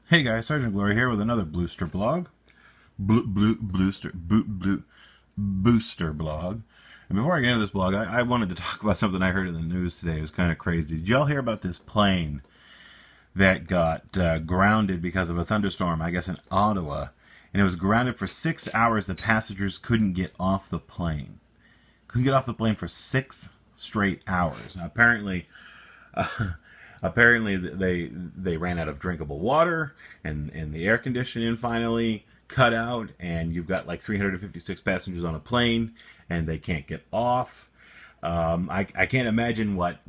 Hey guys, Sergeant Glory here with another Bluester blog. Booster blog. And before I get into this blog, I wanted to talk about something I heard in the news today. It was kind of crazy. Did y'all hear about this plane that got grounded because of a thunderstorm, I guess in Ottawa? And it was grounded for 6 hours. The passengers couldn't get off the plane. Couldn't get off the plane for 6 straight hours. Now, apparently they ran out of drinkable water, and the air conditioning finally cut out, and you've got like 356 passengers on a plane, and they can't get off. I can't imagine what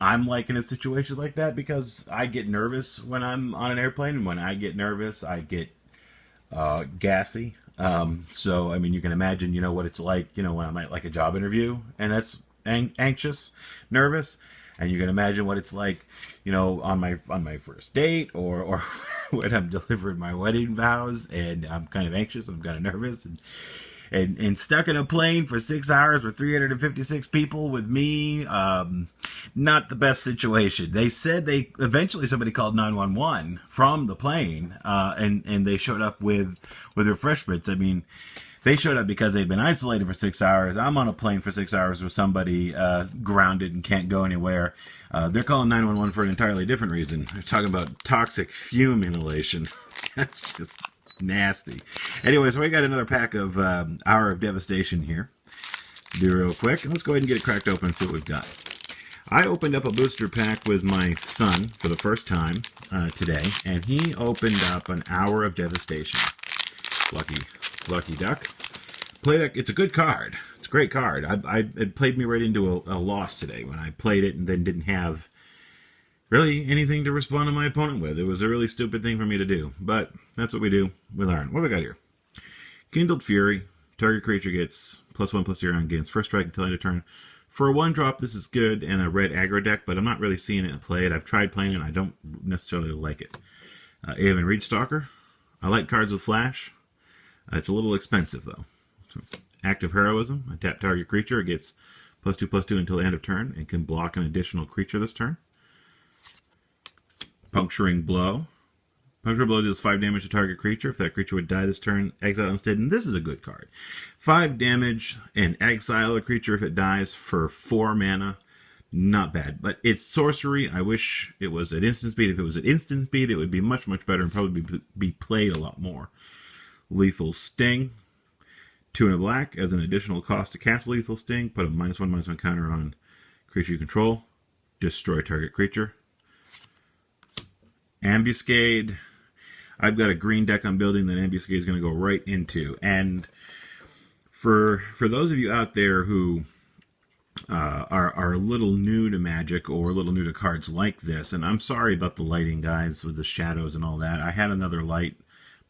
I'm like in a situation like that, because I get nervous when I'm on an airplane, and when I get nervous, I get gassy. So I mean, you can imagine, what it's like, when I'm at like a job interview, and that's anxious, nervous. And you can imagine what it's like, on my first date, or when I'm delivering my wedding vows, and I'm kind of anxious, I'm kind of nervous, and stuck in a plane for 6 hours with 356 people with me. Not the best situation. They said eventually somebody called 911 from the plane, and they showed up with refreshments. I mean, they showed up because they'd been isolated for 6 hours. I'm on a plane for 6 hours with somebody grounded and can't go anywhere. They're calling 911 for an entirely different reason. They're talking about toxic fume inhalation. That's just nasty. Anyway, so we got another pack of Hour of Devastation here. Do real quick. Let's go ahead and get it cracked open and see what we've got. I opened up a booster pack with my son for the first time today, and he opened up an Hour of Devastation. Lucky duck. Play that. It's a good card. It's a great card. It played me right into a loss today when I played it and then didn't have really anything to respond to my opponent with. It was a really stupid thing for me to do, but that's what we do. We learn. What do we got here? Kindled Fury. Target creature gets +1/+0 on gains first strike until end of turn. For a 1-drop, this is good in a red aggro deck, but I'm not really seeing it played. I've tried playing it, and I don't necessarily like it. Aven Reedstalker. I like cards with flash. It's a little expensive, though. Active Heroism. A tap target creature. It gets +2/+2 until the end of turn and can block an additional creature this turn. Puncturing Blow. Puncturing Blow deals 5 damage to target creature. If that creature would die this turn, exile instead. And this is a good card. 5 damage and exile a creature if it dies for 4 mana. Not bad. But it's sorcery. I wish it was at instant speed. If it was at instant speed, it would be much, much better and probably be played a lot more. Lethal Sting. 2 and a black. As an additional cost to cast Lethal Sting, put a -1/-1 counter on creature you control. Destroy target creature. Ambuscade. I've got a green deck I'm building that Ambuscade is going to go right into. And for those of you out there who are a little new to Magic or a little new to cards like this, and I'm sorry about the lighting, guys, with the shadows and all that. I had another light,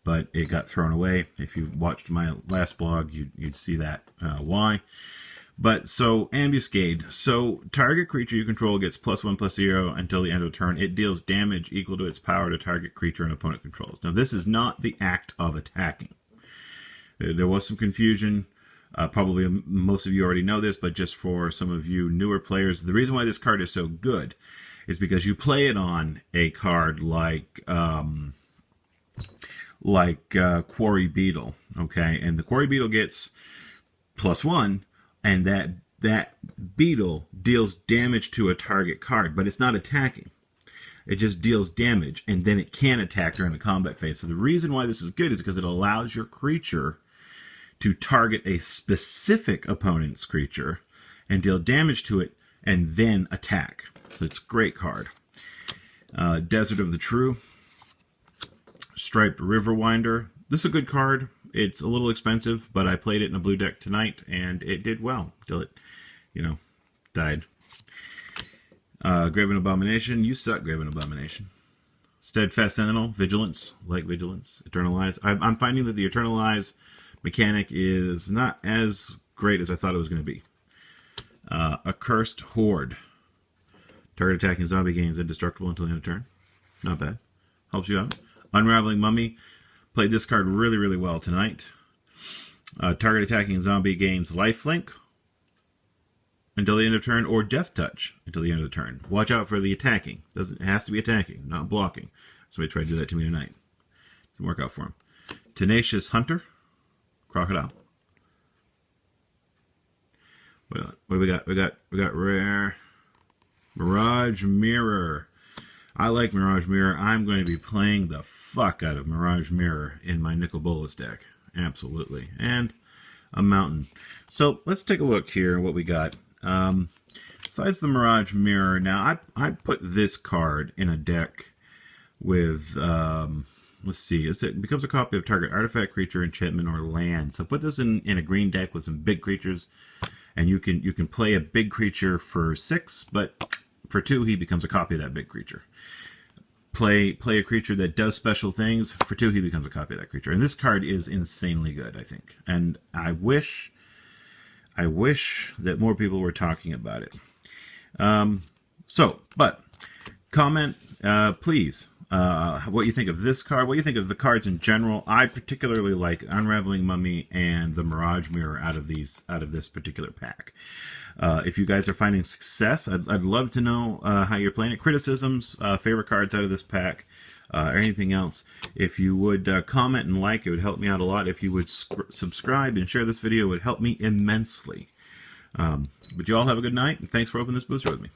but it got thrown away. If you watched my last blog, you'd see that why. But so Ambuscade. So target creature you control gets +1/+0 until the end of the turn. It deals damage equal to its power to target creature an opponent controls. Now this is not the act of attacking. There was some confusion. Probably most of you already know this, but just for some of you newer players, the reason why this card is so good is because you play it on a card like Quarry Beetle, okay? And the Quarry Beetle gets +1, and that beetle deals damage to a target card, but it's not attacking. It just deals damage, and then it can attack during the combat phase. So the reason why this is good is because it allows your creature to target a specific opponent's creature and deal damage to it, and then attack. So it's a great card. Desert of the True. Striped Riverwinder. This is a good card. It's a little expensive, but I played it in a blue deck tonight, and it did well till it, died. Graven Abomination. You suck, Graven Abomination. Steadfast Sentinel. Vigilance. Like Vigilance. Eternalize. I'm finding that the Eternalize mechanic is not as great as I thought it was going to be. Accursed Horde. Target attacking zombie gains indestructible until the end of turn. Not bad. Helps you out. Unraveling Mummy. Played this card really, really well tonight. Target attacking zombie gains lifelink until the end of turn, or Death Touch until the end of the turn. Watch out for the attacking. It has to be attacking, not blocking. Somebody tried to do that to me tonight. Can work out for him. Tenacious Hunter, Crocodile. What do we got? We got rare Mirage Mirror. I like Mirage Mirror. I'm going to be playing the fuck out of Mirage Mirror in my Nicol Bolas deck. Absolutely. And a Mountain. So let's take a look here what we got. Besides the Mirage Mirror, now I put this card in a deck with, let's see, it becomes a copy of target artifact, creature, enchantment, or land. So put this in a green deck with some big creatures, and you can play a big creature for 6, but for 2 he becomes a copy of that big creature. Play a creature that does special things. For 2 he becomes a copy of that creature. And this card is insanely good, I think. And I wish that more people were talking about it. But comment, please, what you think of this card, what you think of the cards in general. I particularly like Unraveling Mummy and the Mirage Mirror out of this particular pack. If you guys are finding success, I'd love to know how you're playing it. Criticisms, favorite cards out of this pack, or anything else. If you would comment and like, it would help me out a lot. If you would subscribe and share this video, it would help me immensely. But you all have a good night, and thanks for opening this booster with me.